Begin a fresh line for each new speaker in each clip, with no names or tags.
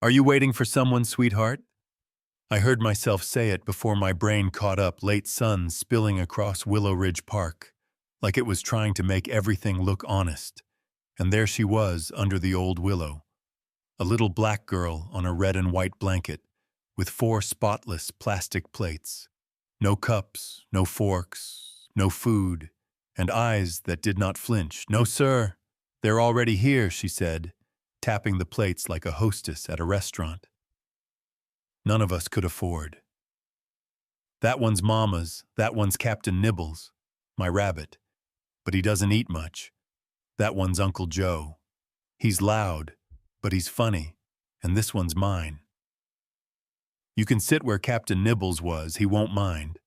Are you waiting for someone, sweetheart? I heard myself say it before my brain caught up, late sun spilling across Willow Ridge Park, like it was trying to make everything look honest. And there she was under the old willow, a little black girl on a red and white blanket, with 4 spotless plastic plates. No cups, no forks, no food, and eyes that did not flinch. "No, sir, they're already here," she said, tapping the plates like a hostess at a restaurant. None of us could afford. "That one's Mama's, that one's Captain Nibbles, my rabbit, but he doesn't eat much. That one's Uncle Joe. He's loud, but he's funny, and this one's mine. You can sit where Captain Nibbles was, he won't mind."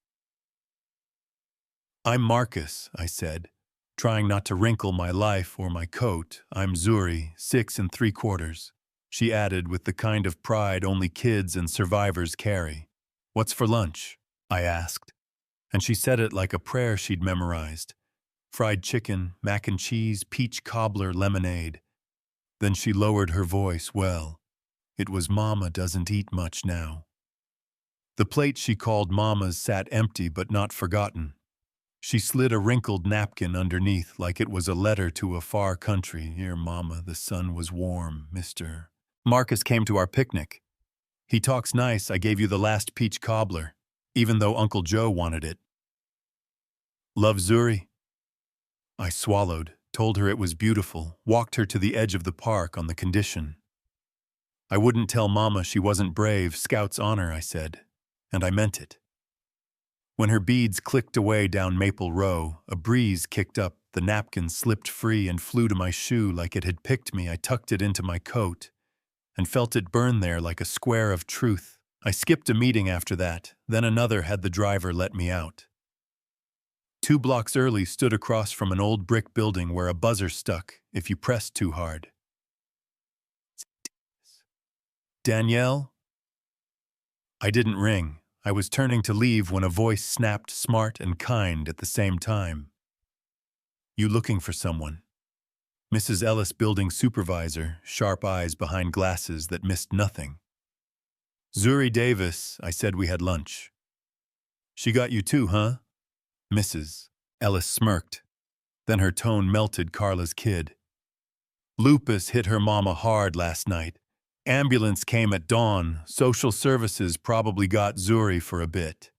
"I'm Marcus," I said, trying not to wrinkle my life or my coat. "I'm Zuri, 6 3/4. She added with the kind of pride only kids and survivors carry. "What's for lunch?" I asked, and she said it like a prayer she'd memorized. Fried chicken, mac and cheese, peach cobbler, lemonade. Then she lowered her voice. "Well, it was Mama doesn't eat much now." The plate she called Mama's sat empty but not forgotten. She slid a wrinkled napkin underneath like it was a letter to a far country. "Here, Mama, the sun was warm, Mr. Marcus came to our picnic. He talks nice. I gave you the last peach cobbler, even though Uncle Joe wanted it." "Love Zuri?" I swallowed, told her it was beautiful, walked her to the edge of the park on the condition. "I wouldn't tell Mama she wasn't brave, Scout's honor," I said, and I meant it. When her beads clicked away down Maple Row, a breeze kicked up, the napkin slipped free and flew to my shoe like it had picked me. I tucked it into my coat and felt it burn there like a square of truth. I skipped a meeting after that, then another had the driver let me out. 2 blocks early stood across from an old brick building where a buzzer stuck if you pressed too hard. "Danielle?" I didn't ring. I was turning to leave when a voice snapped, smart and kind at the same time. "You looking for someone?" Mrs. Ellis, building supervisor, sharp eyes behind glasses that missed nothing. "Zuri Davis, I said we had lunch." "She got you too, huh?" Mrs. Ellis smirked. Then her tone melted. "Carla's kid. Lupus hit her mama hard last night. Ambulance came at dawn. Social services probably got Zuri for a bit.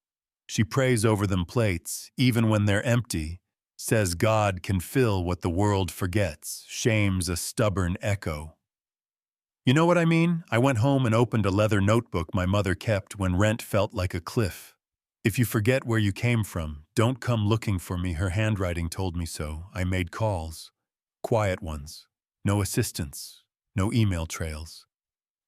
She prays over them plates, even when they're empty. Says God can fill what the world forgets. Shame's a stubborn echo." You know what I mean? I went home and opened a leather notebook my mother kept when rent felt like a cliff. "If you forget where you came from, don't come looking for me." Her handwriting told me so. I made calls. Quiet ones. No assistants. No email trails.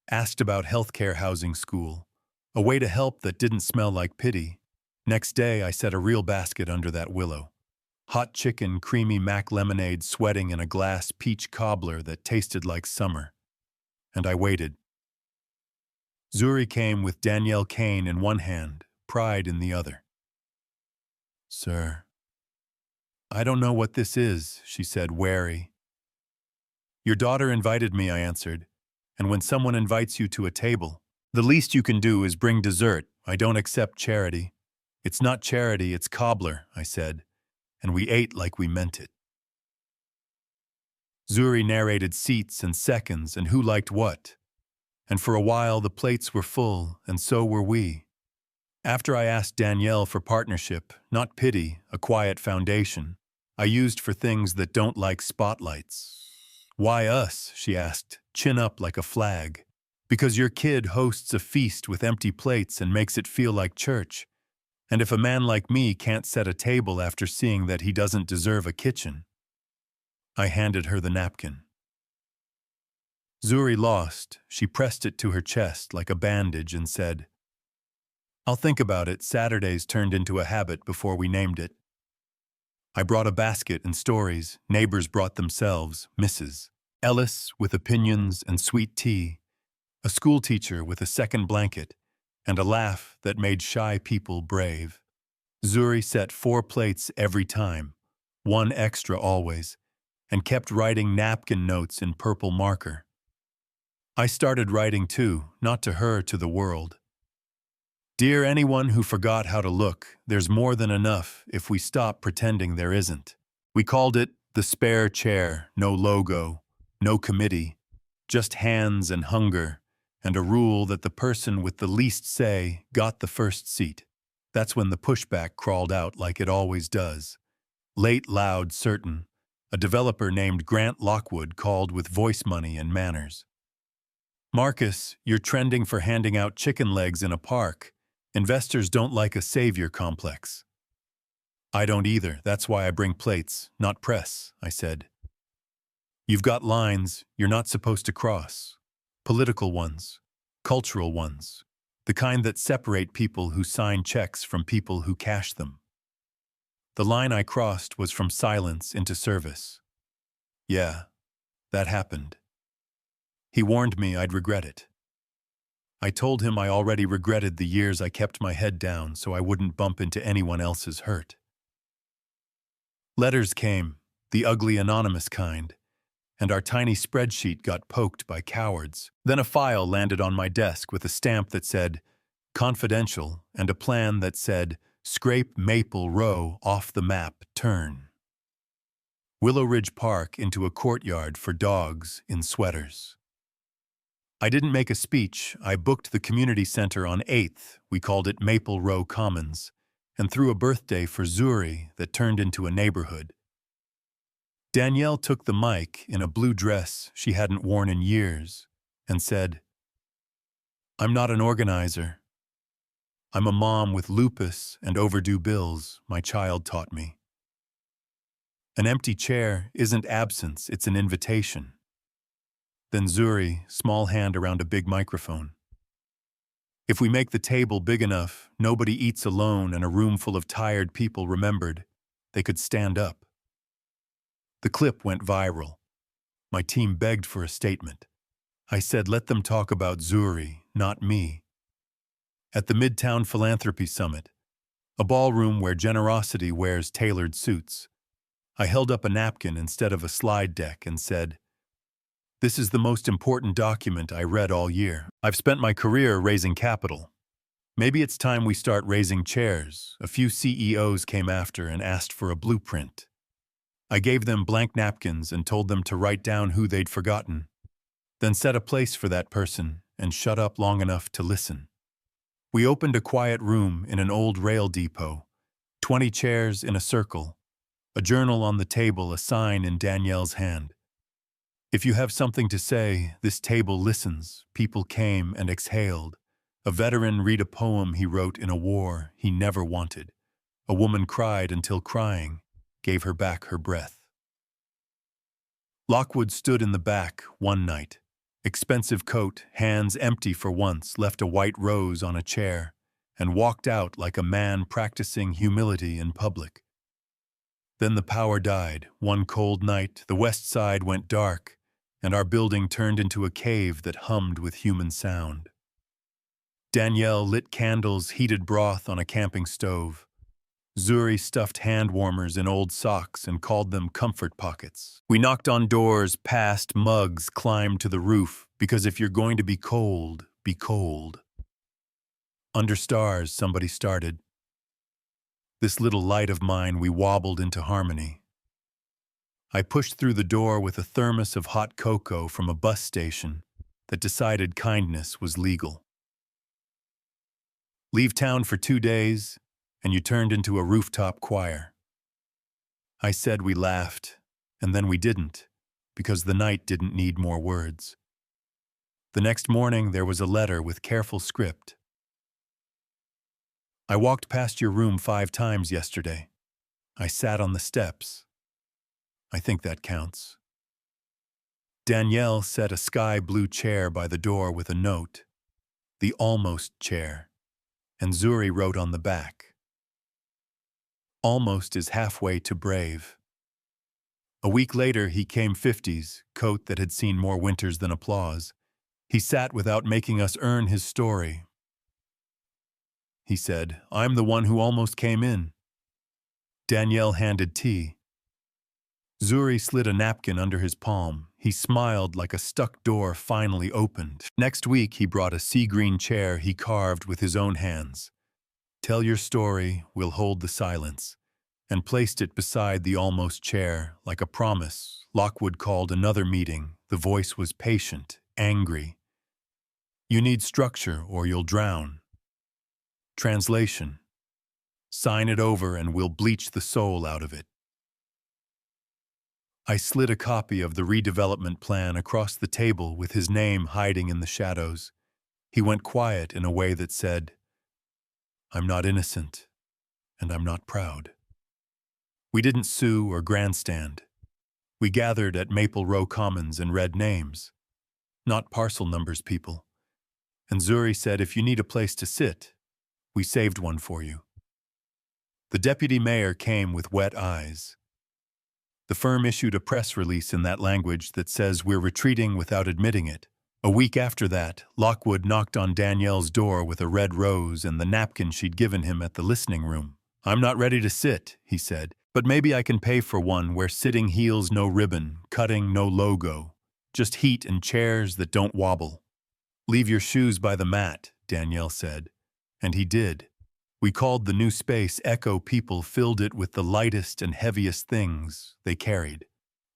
Asked about healthcare, housing, school. A way to help that didn't smell like pity. Next day, I set a real basket under that willow. Hot chicken, creamy mac lemonade sweating in a glass, peach cobbler that tasted like summer. And I waited. Zuri came with Danielle Kane in one hand, pride in the other. "Sir." "I don't know what this is," she said, wary. "Your daughter invited me," I answered. "And when someone invites you to a table, the least you can do is bring dessert. I don't accept charity." "It's not charity, it's cobbler," I said, and we ate like we meant it. Zuri narrated seats and seconds and who liked what. And for a while the plates were full, and so were we. After I asked Danielle for partnership, not pity, a quiet foundation, I used for things that don't like spotlights. "Why us?" she asked, chin up like a flag. "Because your kid hosts a feast with empty plates and makes it feel like church. And if a man like me can't set a table after seeing that he doesn't deserve a kitchen." I handed her the napkin. Zuri lost. She pressed it to her chest like a bandage and said, "I'll think about it." Saturdays turned into a habit before we named it. I brought a basket and stories. Neighbors brought themselves. Mrs. Ellis with opinions and sweet tea, a schoolteacher with a second blanket, and a laugh that made shy people brave. Zuri set 4 plates every time, 1 extra always, and kept writing napkin notes in purple marker. I started writing too, not to her, to the world. Dear anyone who forgot how to look, there's more than enough if we stop pretending there isn't. We called it the spare chair, no logo, no committee, just hands and hunger, and a rule that the person with the least say got the first seat. That's when the pushback crawled out like it always does. Late, loud, certain. A developer named Grant Lockwood called with voice money and manners. Marcus, you're trending for handing out chicken legs in a park. Investors don't like a savior complex. I don't either. That's why I bring plates, not press, I said. You've got lines you're not supposed to cross. Political ones, cultural ones, the kind that separate people who sign checks from people who cash them. The line I crossed was from silence into service. Yeah, that happened. He warned me I'd regret it. I told him I already regretted the years I kept my head down so I wouldn't bump into anyone else's hurt. Letters came, the ugly anonymous kind, and our tiny spreadsheet got poked by cowards. Then a file landed on my desk with a stamp that said, confidential, and a plan that said, scrape Maple Row off the map, turn. Willow Ridge Park into a courtyard for dogs in sweaters. I didn't make a speech. I booked the community center on 8th, we called it Maple Row Commons, and threw a birthday for Zuri that turned into a neighborhood. Danielle took the mic in a blue dress she hadn't worn in years and said, I'm not an organizer. I'm a mom with lupus and overdue bills, my child taught me. An empty chair isn't absence, it's an invitation. Then Zuri, small hand around a big microphone. If we make the table big enough, nobody eats alone and a room full of tired people remembered they could stand up. The clip went viral. My team begged for a statement. I said, let them talk about Zuri, not me. At the Midtown Philanthropy Summit, a ballroom where generosity wears tailored suits, I held up a napkin instead of a slide deck and said, this is the most important document I read all year. I've spent my career raising capital. Maybe it's time we start raising chairs. A few CEOs came after and asked for a blueprint. I gave them blank napkins and told them to write down who they'd forgotten, then set a place for that person and shut up long enough to listen. We opened a quiet room in an old rail depot, 20 chairs in a circle, a journal on the table, a sign in Danielle's hand. If you have something to say, this table listens. People came and exhaled. A veteran read a poem he wrote in a war he never wanted. A woman cried until crying gave her back her breath. Lockwood stood in the back one night. Expensive coat, hands empty for once, left a white rose on a chair, and walked out like a man practicing humility in public. Then the power died. One cold night, the west side went dark, and our building turned into a cave that hummed with human sound. Danielle lit candles, heated broth on a camping stove. Zuri stuffed hand warmers in old socks and called them comfort pockets. We knocked on doors, passed mugs, climbed to the roof, because if you're going to be cold, be cold. Under stars, somebody started. This little light of mine, we wobbled into harmony. I pushed through the door with a thermos of hot cocoa from a bus station that decided kindness was legal. Leave town for 2 days, and you turned into a rooftop choir. I said we laughed, and then we didn't, because the night didn't need more words. The next morning, there was a letter with careful script. I walked past your room 5 times yesterday. I sat on the steps. I think that counts. Danielle set a sky-blue chair by the door with a note, the almost chair, and Zuri wrote on the back, almost is halfway to brave. A week later, he came 50s, coat that had seen more winters than applause. He sat without making us earn his story. He said, I'm the one who almost came in. Danielle handed tea. Zuri slid a napkin under his palm. He smiled like a stuck door finally opened. Next week, he brought a sea-green chair he carved with his own hands. "Tell your story, we'll hold the silence," and placed it beside the almost chair, like a promise. Lockwood called another meeting. The voice was patient, angry. "You need structure or you'll drown." Translation: "Sign it over and we'll bleach the soul out of it." I slid a copy of the redevelopment plan across the table with his name hiding in the shadows. He went quiet in a way that said, "I'm not innocent, and I'm not proud." We didn't sue or grandstand. We gathered at Maple Row Commons and read names. Not parcel numbers, people. And Zuri said, "If you need a place to sit, we saved one for you." The deputy mayor came with wet eyes. The firm issued a press release in that language that says we're retreating without admitting it. A week after that, Lockwood knocked on Danielle's door with a red rose and the napkin she'd given him at the listening room. "I'm not ready to sit," he said, "but maybe I can pay for one where sitting heals no ribbon, cutting no logo, just heat and chairs that don't wobble." "Leave your shoes by the mat," Danielle said. And he did. We called the new space Echo. People filled it with the lightest and heaviest things they carried.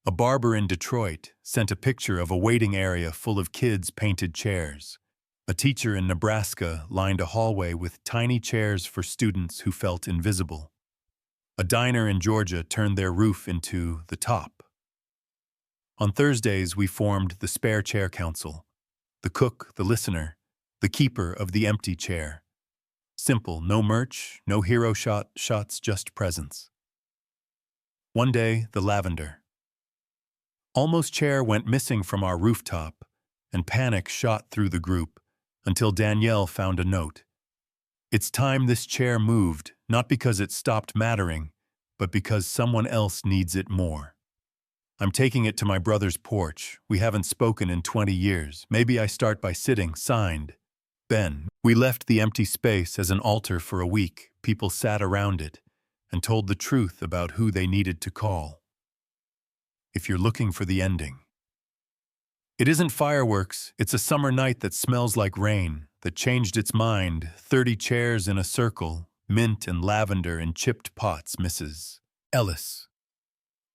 A barber in Detroit sent a picture of a waiting area full of kids' painted chairs. A teacher in Nebraska lined a hallway with tiny chairs for students who felt invisible. A diner in Georgia turned their roof into the top. On Thursdays, we formed the Spare Chair Council. The cook, the listener, the keeper of the empty chair. Simple, no merch, no hero shots, just presence. One day, the lavender. Almost chair went missing from our rooftop, and panic shot through the group until Danielle found a note. "It's time this chair moved, not because it stopped mattering, but because someone else needs it more. I'm taking it to my brother's porch. We haven't spoken in 20 years. Maybe I start by sitting." Signed, Ben. We left the empty space as an altar for a week. People sat around it and told the truth about who they needed to call. If you're looking for the ending. It isn't fireworks, it's a summer night that smells like rain, that changed its mind. 30 chairs in a circle, mint and lavender in chipped pots, Mrs. Ellis.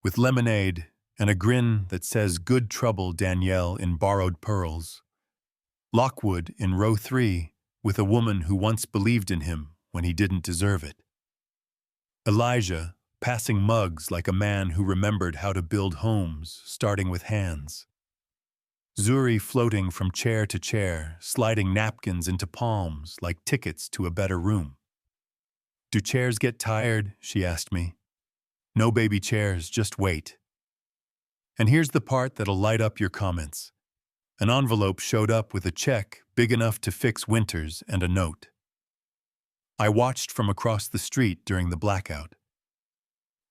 With lemonade and a grin that says "Good trouble, Danielle," in borrowed pearls. Lockwood in row 3, with a woman who once believed in him when he didn't deserve it. Elijah, passing mugs like a man who remembered how to build homes, starting with hands. Zuri floating from chair to chair, sliding napkins into palms like tickets to a better room. "Do chairs get tired?" she asked me. "No, baby chairs, just wait." And here's the part that'll light up your comments. An envelope showed up with a check big enough to fix winters and a note. I watched from across the street during the blackout.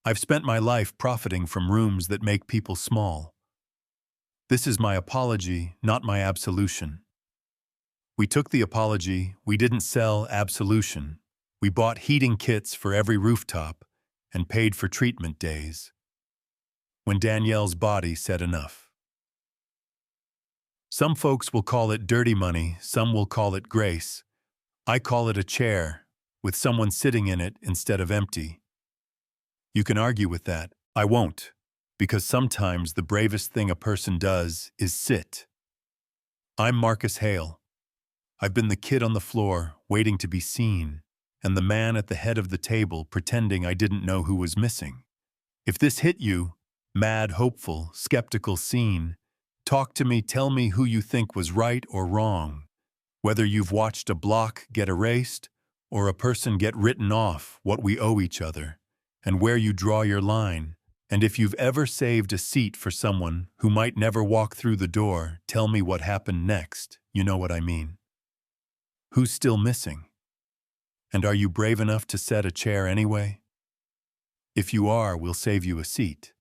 I've spent my life profiting from rooms that make people small. This is my apology, not my absolution. We took the apology, we didn't sell absolution. We bought heating kits for every rooftop and paid for treatment days. When Danielle's body said enough. Some folks will call it dirty money, some will call it grace. I call it a chair, with someone sitting in it instead of empty. You can argue with that. I won't, because sometimes the bravest thing a person does is sit. I'm Marcus Hale. I've been the kid on the floor, waiting to be seen, and the man at the head of the table pretending I didn't know who was missing. If this hit you, mad, hopeful, skeptical scene, talk to me, tell me who you think was right or wrong. Whether you've watched a block get erased or a person get written off, what we owe each other, and where you draw your line. And if you've ever saved a seat for someone who might never walk through the door, tell me what happened next. You know what I mean. Who's still missing? And are you brave enough to set a chair anyway? If you are, we'll save you a seat.